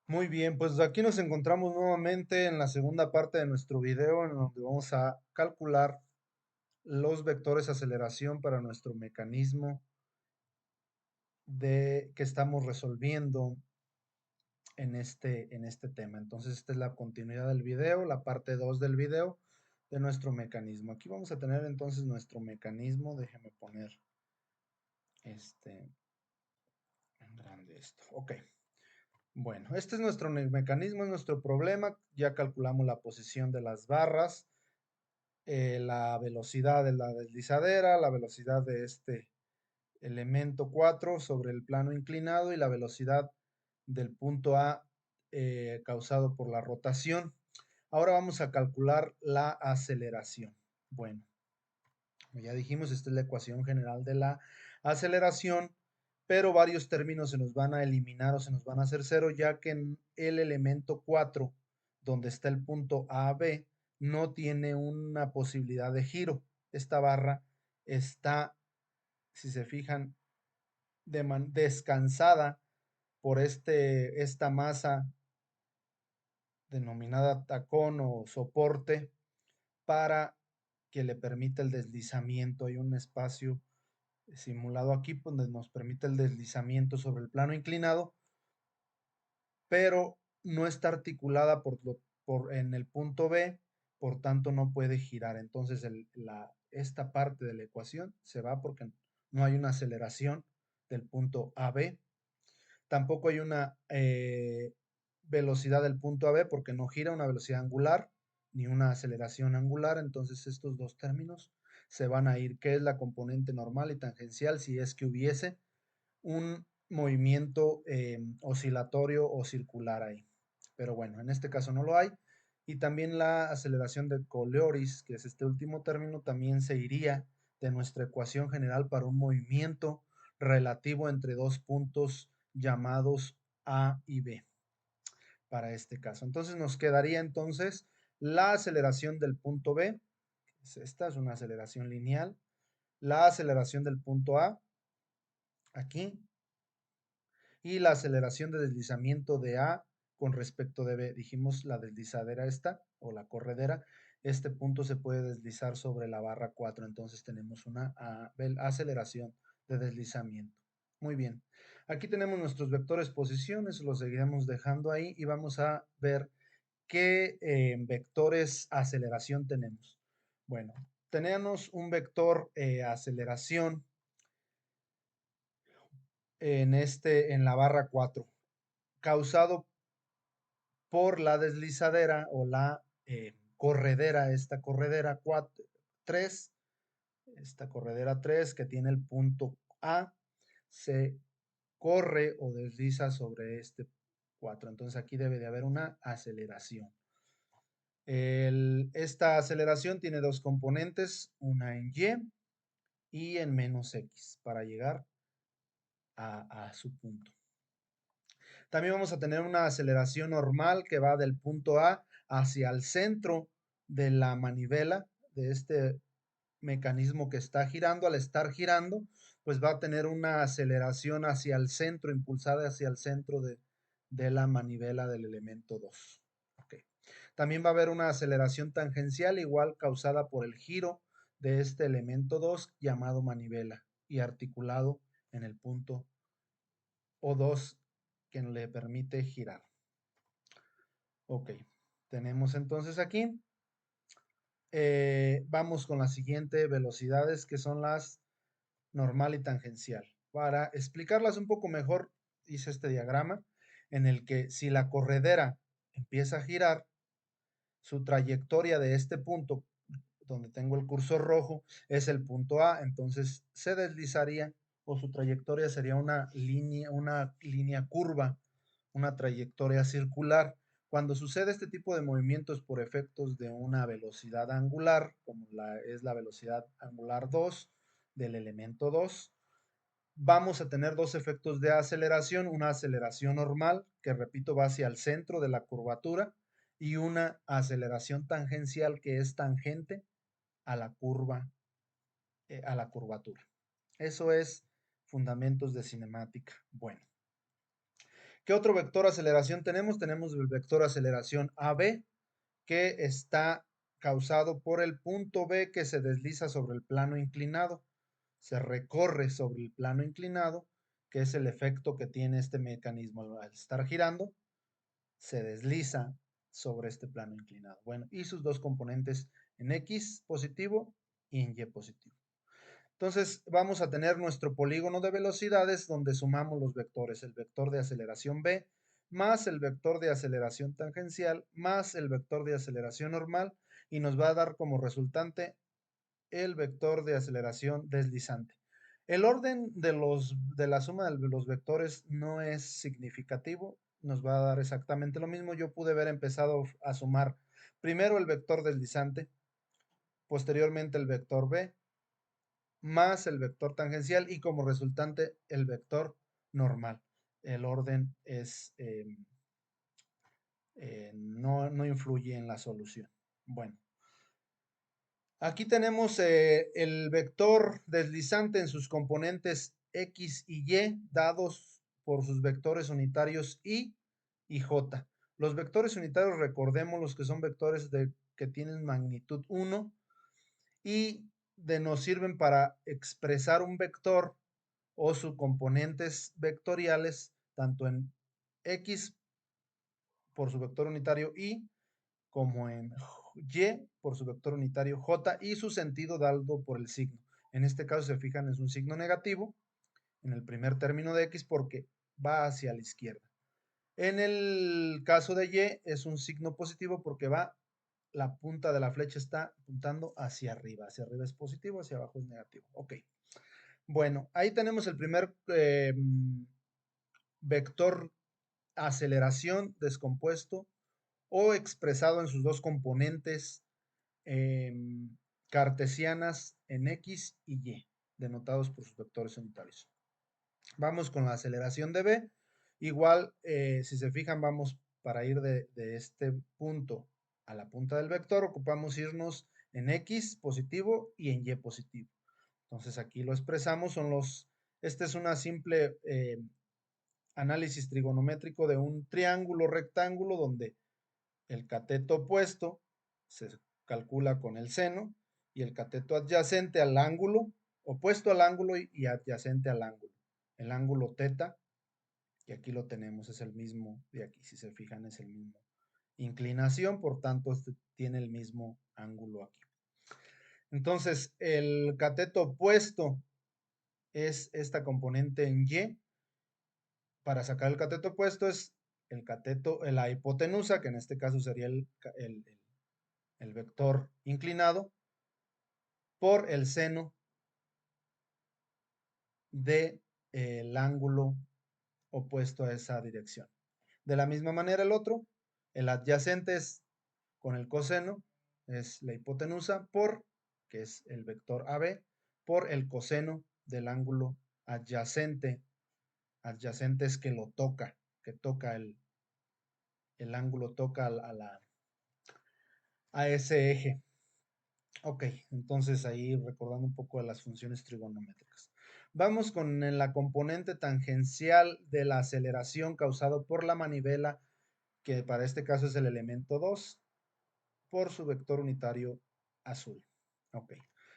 Muy bien, pues aquí nos encontramos nuevamente en la segunda parte de nuestro video en donde vamos a calcular los vectores de aceleración para nuestro mecanismo que estamos resolviendo en este tema. Entonces, esta es la continuidad del video, la parte 2 del video de nuestro mecanismo. Aquí vamos a tener entonces nuestro mecanismo. Déjeme poner este en grande esto. Ok. Bueno, este es nuestro mecanismo, es nuestro problema. Ya calculamos la posición de las barras, la velocidad de la deslizadera, la velocidad de este elemento 4 sobre el plano inclinado y la velocidad del punto A causado por la rotación. Ahora vamos a calcular la aceleración. Bueno, como ya dijimos, esta es la ecuación general de la aceleración, pero varios términos se nos van a eliminar o se nos van a hacer cero, ya que en el elemento 4, donde está el punto A, B, no tiene una posibilidad de giro. Esta barra está, si se fijan, descansada por esta masa denominada tacón o soporte para que le permita el deslizamiento. Hay un espacio simulado aquí donde nos permite el deslizamiento sobre el plano inclinado, pero no está articulada en el punto B, por tanto no puede girar. Entonces esta parte de la ecuación se va porque no hay una aceleración del punto A B. Tampoco hay una velocidad del punto A B porque no gira una velocidad angular ni una aceleración angular. Entonces estos dos términos se van a ir, que es la componente normal y tangencial si es que hubiese un movimiento oscilatorio o circular ahí. Pero bueno, en este caso no lo hay. Y también la aceleración de Coriolis, que es este último término, también se iría de nuestra ecuación general para un movimiento relativo entre dos puntos llamados A y B para este caso. Entonces nos quedaría entonces la aceleración del punto B, esta es una aceleración lineal, la aceleración del punto A, aquí, y la aceleración de deslizamiento de A con respecto de B. Dijimos la deslizadera esta o la corredera. Este punto se puede deslizar sobre la barra 4, entonces tenemos una aceleración de deslizamiento. Muy bien. Aquí tenemos nuestros vectores posiciones, los seguiremos dejando ahí y vamos a ver qué vectores aceleración tenemos. Bueno, tenemos un vector aceleración en la barra 4 causado por la deslizadera o la corredera, esta corredera 3, esta corredera 3 que tiene el punto A, se corre o desliza sobre este 4. Entonces aquí debe de haber una aceleración. Esta aceleración tiene dos componentes, una en y en menos x, para llegar a su punto. También vamos a tener una aceleración normal que va del punto A hacia el centro de la manivela de este mecanismo que está girando. Al estar girando, pues va a tener una aceleración hacia el centro, impulsada hacia el centro de la manivela del elemento 2. Okay. También va a haber una aceleración tangencial igual causada por el giro de este elemento 2 llamado manivela y articulado en el punto O2 que le permite girar. Ok, tenemos entonces aquí, vamos con la siguiente velocidades que son las normal y tangencial. Para explicarlas un poco mejor, hice este diagrama en el que si la corredera empieza a girar, su trayectoria de este punto, donde tengo el cursor rojo, es el punto A, entonces se deslizaría o su trayectoria sería una línea curva, una trayectoria circular. Cuando sucede este tipo de movimientos por efectos de una velocidad angular, como es la velocidad angular 2 del elemento 2, vamos a tener dos efectos de aceleración, una aceleración normal, que repito va hacia el centro de la curvatura, y una aceleración tangencial que es tangente a la curva, a la curvatura. Eso es fundamentos de cinemática. Bueno, ¿Qué otro vector aceleración tenemos? Tenemos el vector aceleración AB, que está causado por el punto B que se desliza sobre el plano inclinado. Se recorre sobre el plano inclinado, que es el efecto que tiene este mecanismo al estar girando, se desliza sobre este plano inclinado. Bueno, y sus dos componentes en X positivo y en Y positivo. Entonces vamos a tener nuestro polígono de velocidades donde sumamos los vectores, el vector de aceleración B más el vector de aceleración tangencial más el vector de aceleración normal y nos va a dar como resultante el vector de aceleración deslizante. El orden de la suma de los vectores no es significativo, nos va a dar exactamente lo mismo. Yo pude haber empezado a sumar primero el vector deslizante, posteriormente el vector B, más el vector tangencial y como resultante el vector normal. El orden es, no influye en la solución. Bueno, aquí tenemos el vector deslizante en sus componentes X y Y dados por sus vectores unitarios I y J. Los vectores unitarios, recordemos los que son vectores que tienen magnitud 1 y nos sirven para expresar un vector o sus componentes vectoriales, tanto en X por su vector unitario Y, como en Y por su vector unitario J y su sentido dado por el signo. En este caso se fijan es un signo negativo en el primer término de X porque va hacia la izquierda. En el caso de Y es un signo positivo porque la punta de la flecha está apuntando hacia arriba es positivo, hacia abajo es negativo. Ok. Bueno, ahí tenemos el primer vector aceleración descompuesto o expresado en sus dos componentes cartesianas en X y Y, denotados por sus vectores unitarios. Vamos con la aceleración de B. Igual, si se fijan, vamos para ir de este punto a la punta del vector, ocupamos irnos en X positivo y en Y positivo. Entonces aquí lo expresamos, este es una simple análisis trigonométrico de un triángulo rectángulo donde el cateto opuesto se calcula con el seno y el cateto adyacente al ángulo, opuesto al ángulo y adyacente al ángulo. El ángulo teta, y aquí lo tenemos, es el mismo de aquí, si se fijan, es el mismo inclinación, por tanto, este tiene el mismo ángulo aquí. Entonces, el cateto opuesto es esta componente en Y. Para sacar el cateto opuesto es el cateto, la hipotenusa, que en este caso sería el vector inclinado, por el seno del ángulo opuesto a esa dirección. De la misma manera el otro, el adyacente es con el coseno, es la hipotenusa, que es el vector AB, por el coseno del ángulo adyacente. Adyacente es que lo toca, que toca el ángulo, toca a ese eje. Ok, entonces ahí recordando un poco de las funciones trigonométricas. Vamos con la componente tangencial de la aceleración causado por la manivela, que para este caso es el elemento 2, por su vector unitario azul. Ok,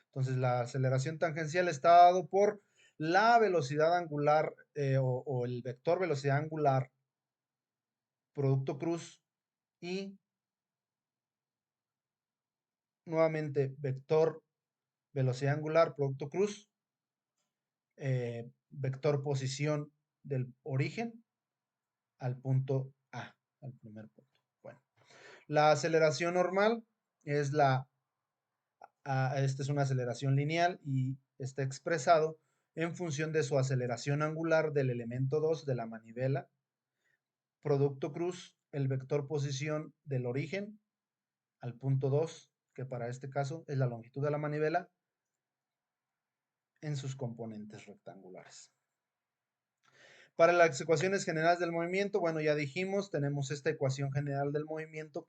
entonces la aceleración tangencial está dado por la velocidad angular o el vector velocidad angular, producto cruz y nuevamente vector velocidad angular, producto cruz, vector posición del origen al punto A, al primer punto. Bueno, la aceleración normal es esta es una aceleración lineal y está expresado en función de su aceleración angular del elemento 2 de la manivela, producto cruz, el vector posición del origen al punto 2, que para este caso es la longitud de la manivela, en sus componentes rectangulares. Para las ecuaciones generales del movimiento, bueno, ya dijimos, tenemos esta ecuación general del movimiento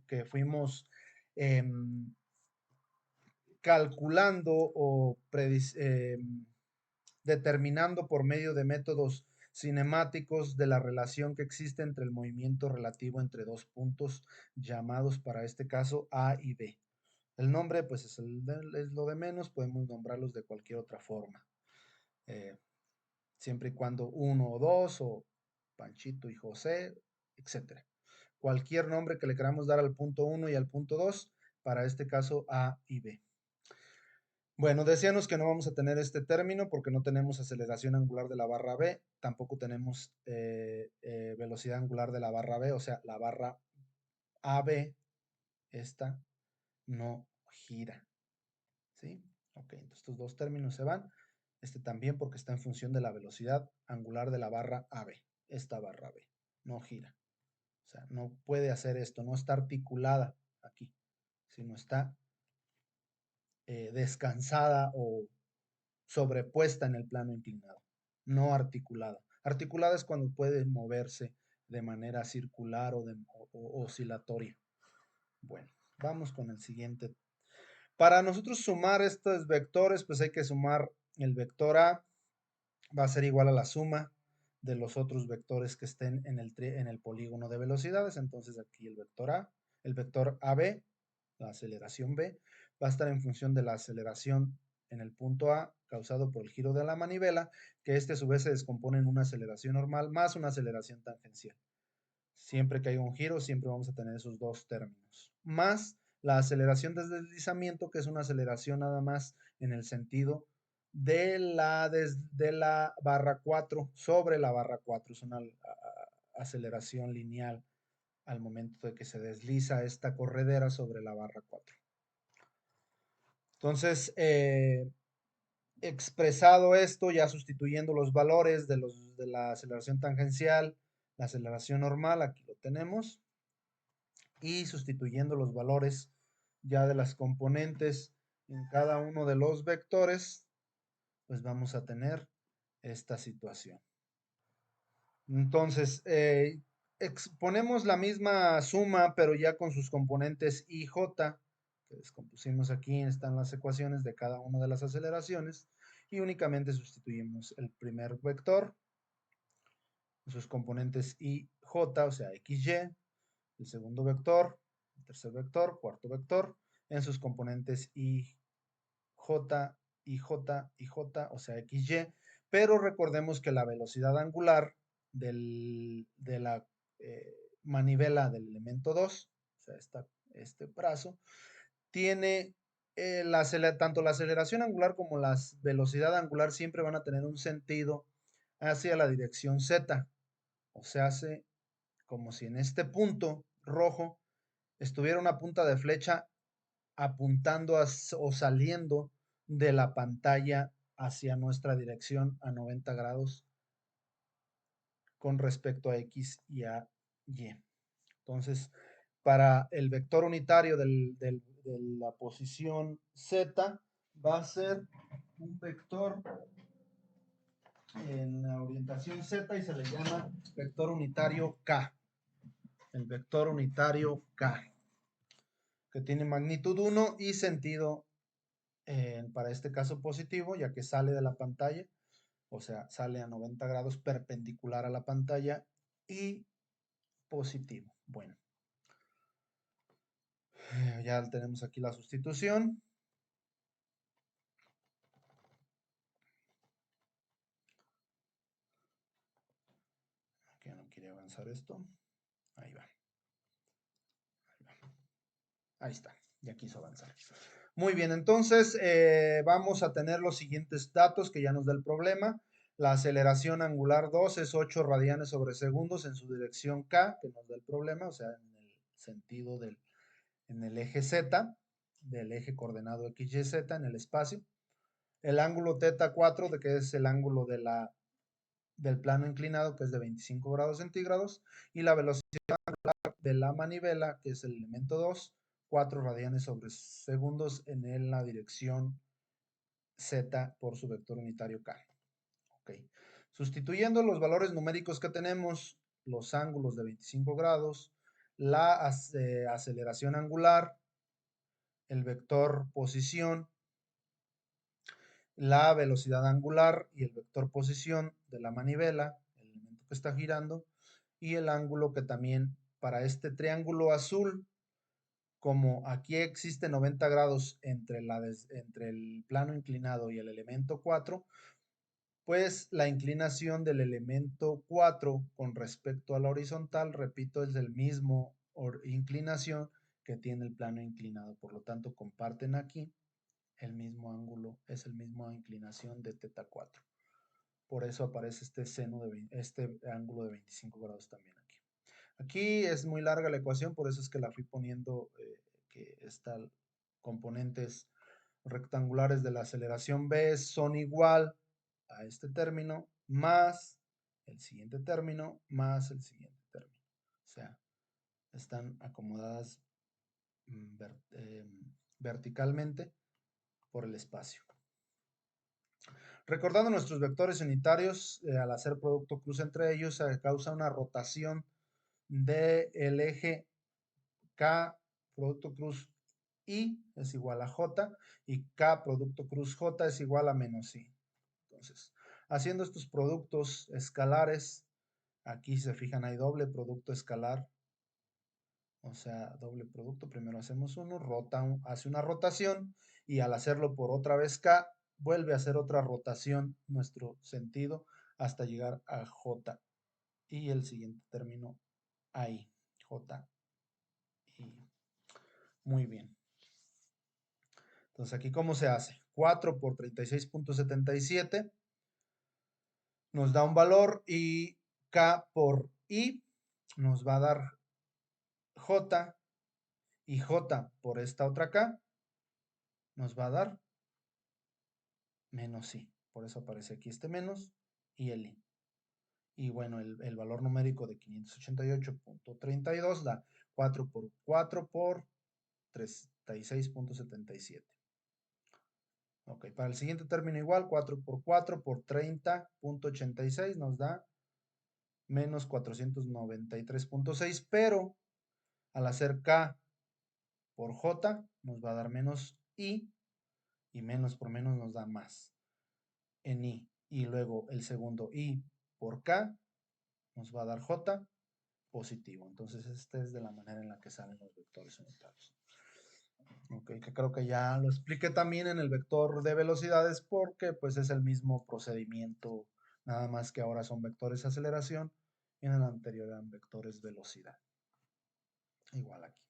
que fuimos calculando o determinando por medio de métodos cinemáticos de la relación que existe entre el movimiento relativo entre dos puntos llamados para este caso A y B. El nombre pues es lo de menos, podemos nombrarlos de cualquier otra forma, siempre y cuando uno o dos o Panchito y José, etcétera. Cualquier nombre que le queramos dar al punto 1 y al punto 2, para este caso A y B. Bueno, decíamos que no vamos a tener este término porque no tenemos aceleración angular de la barra B, tampoco tenemos velocidad angular de la barra B, o sea, la barra AB, esta no gira, ¿sí? Ok, entonces estos dos términos se van, este también porque está en función de la velocidad angular de la barra AB, esta barra B, no gira, o sea, no puede hacer esto, no está articulada aquí, sino está descansada o sobrepuesta en el plano inclinado, no articulada. Articulada es cuando puede moverse de manera circular o oscilatoria. Bueno, vamos con el siguiente. Para nosotros sumar estos vectores, pues hay que sumar el vector A, va a ser igual a la suma de los otros vectores que estén en el polígono de velocidades. Entonces aquí el vector A, el vector AB, la aceleración B, va a estar en función de la aceleración en el punto A causado por el giro de la manivela, que este a su vez se descompone en una aceleración normal más una aceleración tangencial. Siempre que haya un giro, siempre vamos a tener esos dos términos. Más la aceleración de deslizamiento, que es una aceleración nada más en el sentido de la barra 4 sobre la barra 4. Es una aceleración lineal al momento de que se desliza esta corredera sobre la barra 4. Entonces, expresado esto, ya sustituyendo los valores de la aceleración tangencial, la aceleración normal, aquí lo tenemos, y sustituyendo los valores ya de las componentes en cada uno de los vectores, pues vamos a tener esta situación. Entonces, exponemos la misma suma, pero ya con sus componentes I, J, que descompusimos aquí, están las ecuaciones de cada una de las aceleraciones, y únicamente sustituimos el primer vector, sus componentes I, J, o sea, X, Y, el segundo vector, el tercer vector, cuarto vector, en sus componentes I, J, I, J, I, J, o sea, X, Y, pero recordemos que la velocidad angular de la manivela del elemento 2, o sea, este brazo, tiene tanto la aceleración angular como la velocidad angular siempre van a tener un sentido hacia la dirección Z, o sea, hace como si en este punto rojo estuviera una punta de flecha apuntando o saliendo de la pantalla hacia nuestra dirección a 90 grados con respecto a X y a Y. Entonces, para el vector unitario de la posición Z va a ser un vector en la orientación Z y se le llama vector unitario K. El vector unitario K, que tiene magnitud 1 y sentido, para este caso positivo, ya que sale de la pantalla, o sea, sale a 90 grados perpendicular a la pantalla, y positivo. Bueno, ya tenemos aquí la sustitución. Que no quiere avanzar esto. Ahí va. Ahí está, ya quiso avanzar. Muy bien, entonces vamos a tener los siguientes datos que ya nos da el problema. La aceleración angular 2 es 8 radianes sobre segundos en su dirección K, que nos da el problema, o sea, en el sentido en el eje Z, del eje coordenado XYZ en el espacio. El ángulo θ 4, de que es el ángulo del plano inclinado, que es de 25 grados centígrados, y la velocidad de la manivela, que es el elemento 2, 4 radianes sobre segundos en la dirección Z por su vector unitario K. Okay. Sustituyendo los valores numéricos que tenemos, los ángulos de 25 grados, la aceleración angular, el vector posición, la velocidad angular y el vector posición de la manivela, que está girando, y el ángulo que también para este triángulo azul, como aquí existe 90 grados entre, entre el plano inclinado y el elemento 4, pues la inclinación del elemento 4 con respecto a la horizontal, repito, es del mismo inclinación que tiene el plano inclinado. Por lo tanto, comparten aquí el mismo ángulo, es el mismo inclinación de θ 4. Por eso aparece este seno de este ángulo de 25 grados también aquí. Aquí es muy larga la ecuación, por eso es que la fui poniendo que estas componentes rectangulares de la aceleración B son igual a este término más el siguiente término más el siguiente término. O sea, están acomodadas verticalmente por el espacio. Recordando nuestros vectores unitarios, al hacer producto cruz entre ellos, se causa una rotación del eje K producto cruz I es igual a J y K producto cruz J es igual a menos I. Entonces, haciendo estos productos escalares, aquí se fijan hay doble producto escalar, o sea, doble producto, primero hacemos uno, hace una rotación y al hacerlo por otra vez K, vuelve a hacer otra rotación nuestro sentido hasta llegar a J y el siguiente término ahí, J y muy bien. Entonces aquí ¿cómo se hace? 4 por 36.77 nos da un valor y K por I nos va a dar J y J por esta otra K nos va a dar menos I. Por eso aparece aquí este menos y el I. Y bueno, el valor numérico de 588.32 da 4 por 4 por 36.77. Ok, para el siguiente término igual, 4 por 4 por 30.86 nos da menos 493.6, pero al hacer K por J nos va a dar menos I y menos por menos nos da más en I. Y luego el segundo I por K nos va a dar J positivo. Entonces, esta es de la manera en la que salen los vectores unitarios. Ok, que creo que ya lo expliqué también en el vector de velocidades porque pues es el mismo procedimiento, nada más que ahora son vectores de aceleración y en el anterior eran vectores velocidad. Igual aquí.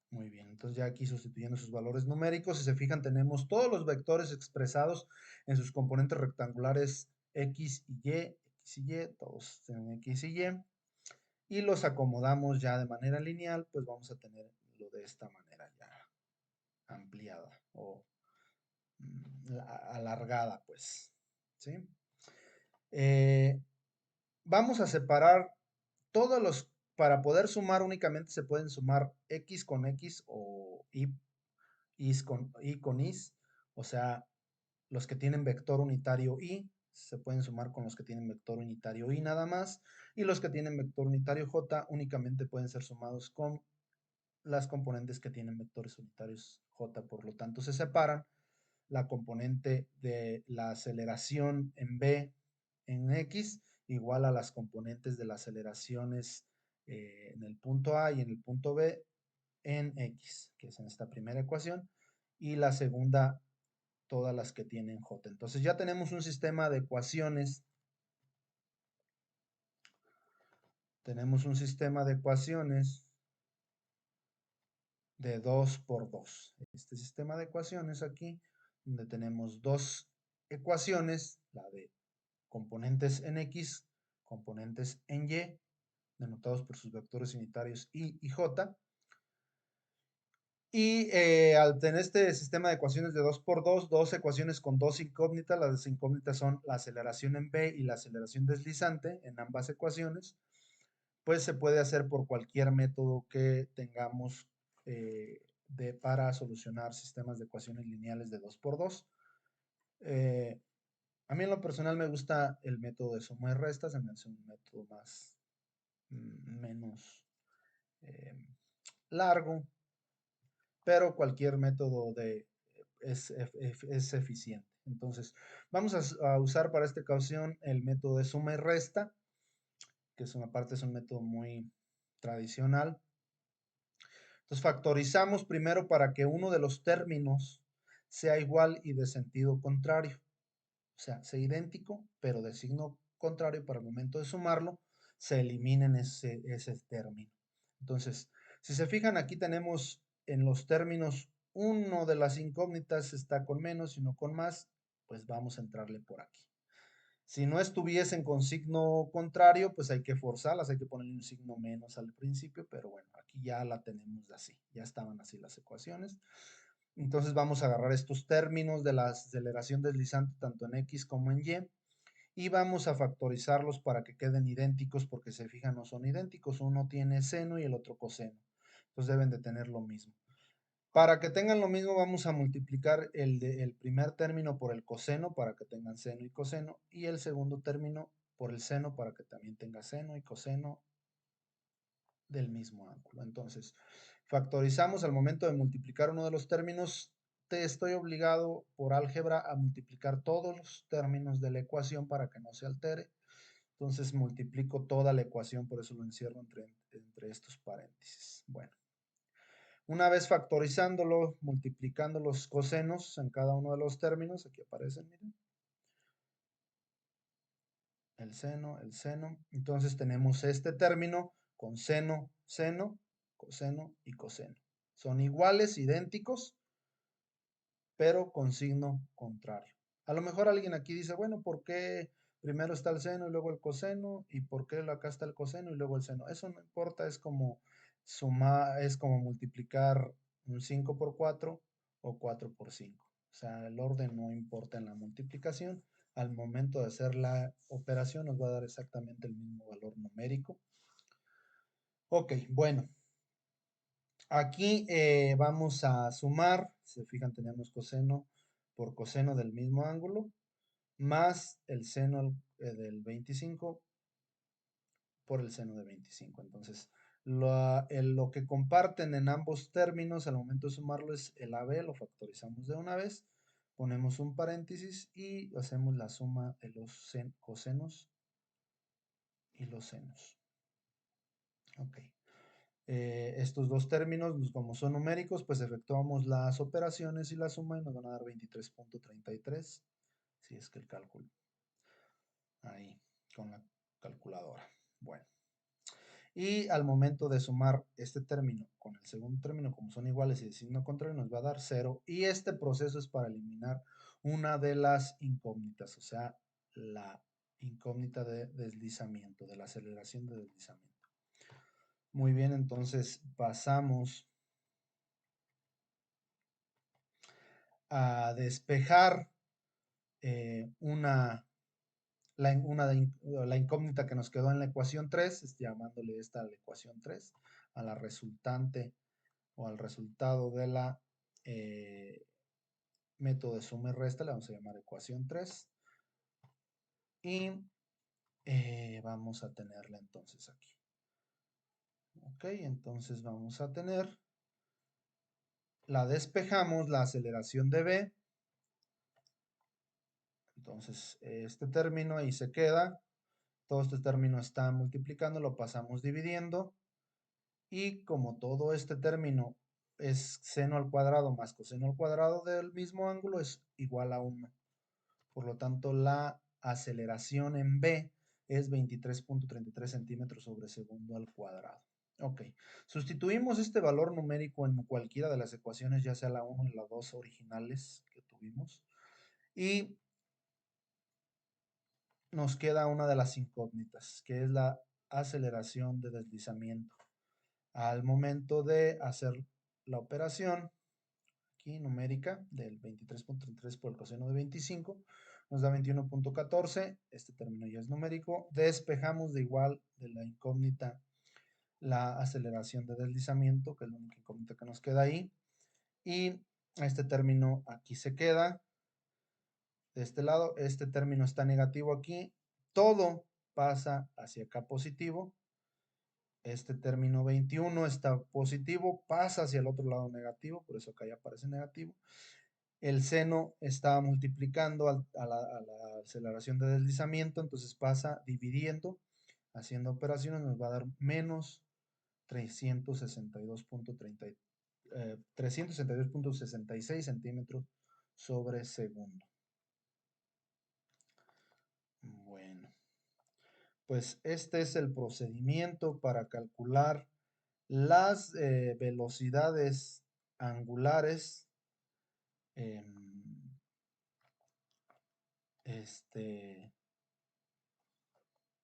Muy bien, entonces ya aquí sustituyendo sus valores numéricos, si se fijan tenemos todos los vectores expresados en sus componentes rectangulares X y Y, todos tienen X y Y, y los acomodamos ya de manera lineal, pues vamos a tener lo de esta manera ya ampliada o alargada, pues, ¿sí? Vamos a separar todos los, para poder sumar únicamente se pueden sumar X con X o Y con is, o sea, los que tienen vector unitario Y se pueden sumar con los que tienen vector unitario Y nada más, y los que tienen vector unitario J únicamente pueden ser sumados con las componentes que tienen vectores unitarios J, por lo tanto se separan la componente de la aceleración en B en X igual a las componentes de las aceleraciones en el punto A y en el punto B en X, que es en esta primera ecuación, y la segunda, todas las que tienen J. Entonces ya tenemos un sistema de ecuaciones. Tenemos un sistema de ecuaciones de 2 por 2. Este sistema de ecuaciones aquí, donde tenemos dos ecuaciones, la de componentes en X, componentes en Y, denotados por sus vectores unitarios Y y J. Y al tener este sistema de ecuaciones de 2 por 2, dos ecuaciones con dos incógnitas, las incógnitas son la aceleración en B y la aceleración deslizante en ambas ecuaciones, pues se puede hacer por cualquier método que tengamos para solucionar sistemas de ecuaciones lineales de 2 por 2. A mí en lo personal me gusta el método de suma y resta, se me hace un método más, menos largo, pero cualquier método es eficiente. Entonces, vamos a usar para esta ocasión el método de suma y resta. que es una parte, es un método muy tradicional. Entonces factorizamos primero para que uno de los términos sea igual y de sentido contrario. O sea, sea idéntico, pero de signo contrario para el momento de sumarlo, se eliminen ese término. Entonces, si se fijan, aquí tenemos en los términos, uno de las incógnitas está con menos y no con más, pues vamos a entrarle por aquí. Si no estuviesen con signo contrario, pues hay que forzarlas, hay que ponerle un signo menos al principio, pero bueno, aquí ya la tenemos así, ya estaban así las ecuaciones. Entonces vamos a agarrar estos términos de la aceleración deslizante tanto en X como en Y y vamos a factorizarlos para que queden idénticos, porque se fijan, no son idénticos, uno tiene seno y el otro coseno, entonces deben de tener lo mismo. Para que tengan lo mismo, vamos a multiplicar el primer término por el coseno para que tengan seno y coseno, y el segundo término por el seno para que también tenga seno y coseno del mismo ángulo. Entonces, factorizamos al momento de multiplicar uno de los términos. Te estoy obligado por álgebra a multiplicar todos los términos de la ecuación para que no se altere. Entonces multiplico toda la ecuación, por eso lo encierro entre estos paréntesis. Bueno. Una vez factorizándolo, multiplicando los cosenos en cada uno de los términos, aquí aparecen, miren, el seno. Entonces tenemos este término con seno, seno, coseno y coseno. Son iguales, idénticos, pero con signo contrario. A lo mejor alguien aquí dice, bueno, ¿por qué primero está el seno y luego el coseno? ¿Y por qué acá está el coseno y luego el seno? Eso no importa, es como sumar, es como multiplicar un 5 por 4 o 4 por 5. O sea, el orden no importa en la multiplicación. Al momento de hacer la operación nos va a dar exactamente el mismo valor numérico. Ok, bueno. Aquí vamos a sumar, se fijan, tenemos coseno por coseno del mismo ángulo, más el seno del 25 por el seno de 25. Entonces, lo que comparten en ambos términos al momento de sumarlo es el AB, lo factorizamos de una vez, ponemos un paréntesis y hacemos la suma de los cosenos y los senos. Ok. Estos dos términos, como son numéricos, pues efectuamos las operaciones y la suma y nos van a dar 23.33, si es que el cálculo, ahí, con la calculadora. Bueno, y al momento de sumar este término con el segundo término, como son iguales y de signo contrario, nos va a dar 0. Y este proceso es para eliminar una de las incógnitas, o sea, la incógnita de deslizamiento, de la aceleración de deslizamiento. Muy bien, entonces pasamos a despejar la incógnita que nos quedó en la ecuación 3, llamándole esta la ecuación 3, a la resultante o al resultado de la método de suma y resta, le vamos a llamar ecuación 3. Y vamos a tenerla entonces aquí. Ok, entonces vamos a tener, la despejamos, la aceleración de B. Entonces, este término ahí se queda. Todo este término está multiplicando, lo pasamos dividiendo. Y como todo este término es seno al cuadrado más coseno al cuadrado del mismo ángulo, es igual a 1. Por lo tanto, la aceleración en B es 23.33 centímetros sobre segundo al cuadrado. Ok, sustituimos este valor numérico en cualquiera de las ecuaciones, ya sea la 1 y la 2 originales que tuvimos. Y nos queda una de las incógnitas, que es la aceleración de deslizamiento. Al momento de hacer la operación, aquí numérica, del 23.33 por el coseno de 25, nos da 21.14, este término ya es numérico, despejamos de igual de la incógnita la aceleración de deslizamiento, que es la única incógnita que nos queda ahí, y este término aquí se queda, de este lado, este término está negativo aquí, todo pasa hacia acá positivo, este término 21 está positivo, pasa hacia el otro lado negativo, por eso acá ya aparece negativo. El seno está multiplicando a la aceleración de deslizamiento, entonces pasa dividiendo haciendo operaciones nos va a dar menos 362.30, 362.66 centímetros sobre segundo. Bueno, pues este es el procedimiento para calcular las velocidades angulares este,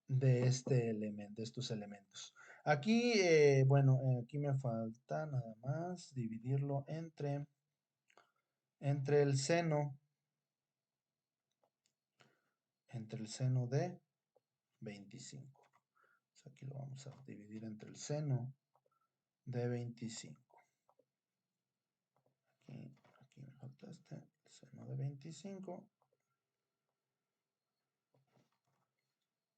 de estos elementos. Aquí, bueno, aquí me falta nada más dividirlo entre el seno de 25. Pues aquí lo vamos a dividir entre el seno de 25. Aquí me falta el seno de 25.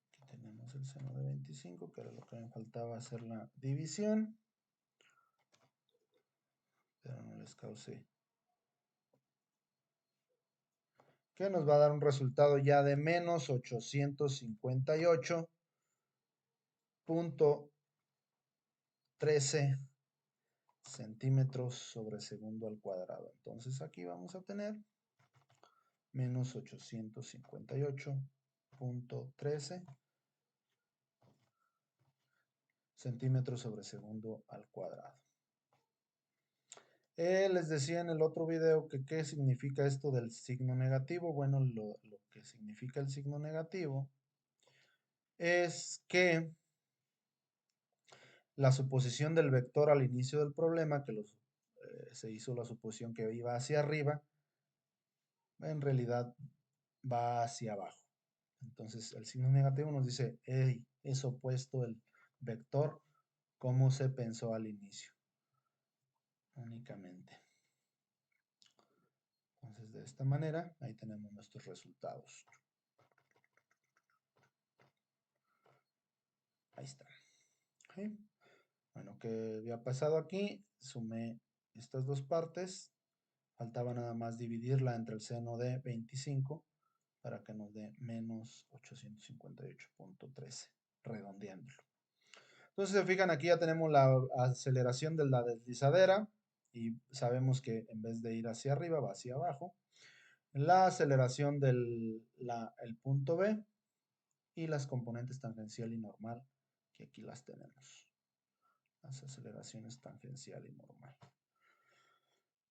Aquí tenemos el seno de 25, que era lo que me faltaba hacer la división. Pero no les causé. Que nos va a dar un resultado ya de menos 858.13 centímetros sobre segundo al cuadrado. Entonces aquí vamos a tener menos 858.13 centímetros sobre segundo al cuadrado. Les decía en el otro video que qué significa esto del signo negativo. Bueno, lo que significa el signo negativo es que la suposición del vector al inicio del problema, que se hizo la suposición que iba hacia arriba, en realidad va hacia abajo. Entonces el signo negativo nos dice, hey, es opuesto el vector como se pensó al inicio, únicamente. Entonces de esta manera, ahí tenemos nuestros resultados. Ahí está. ¿Okay? Bueno, ¿qué había pasado aquí? Sumé estas dos partes. Faltaba nada más dividirla entre el seno de 25 para que nos dé menos 858.13, redondeándolo. Entonces, se fijan, aquí ya tenemos la aceleración de la deslizadera y sabemos que en vez de ir hacia arriba, va hacia abajo. La aceleración del el punto B y las componentes tangencial y normal, que aquí las tenemos. Las aceleraciones tangencial y normal.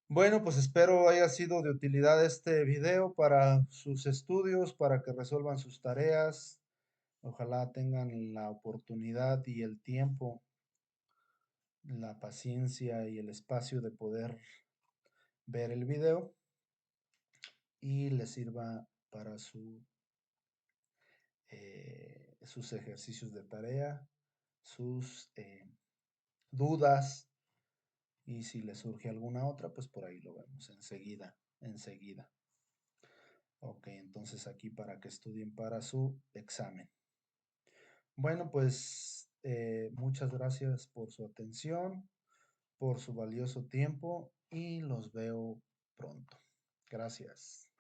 Bueno, pues espero haya sido de utilidad este video para sus estudios, para que resuelvan sus tareas. Ojalá tengan la oportunidad y el tiempo, la paciencia y el espacio de poder ver el video y les sirva para sus ejercicios de tarea, sus dudas, y si les surge alguna otra, pues por ahí lo vemos enseguida. Ok, entonces aquí para que estudien para su examen. Bueno, pues muchas gracias por su atención, por su valioso tiempo y los veo pronto. Gracias.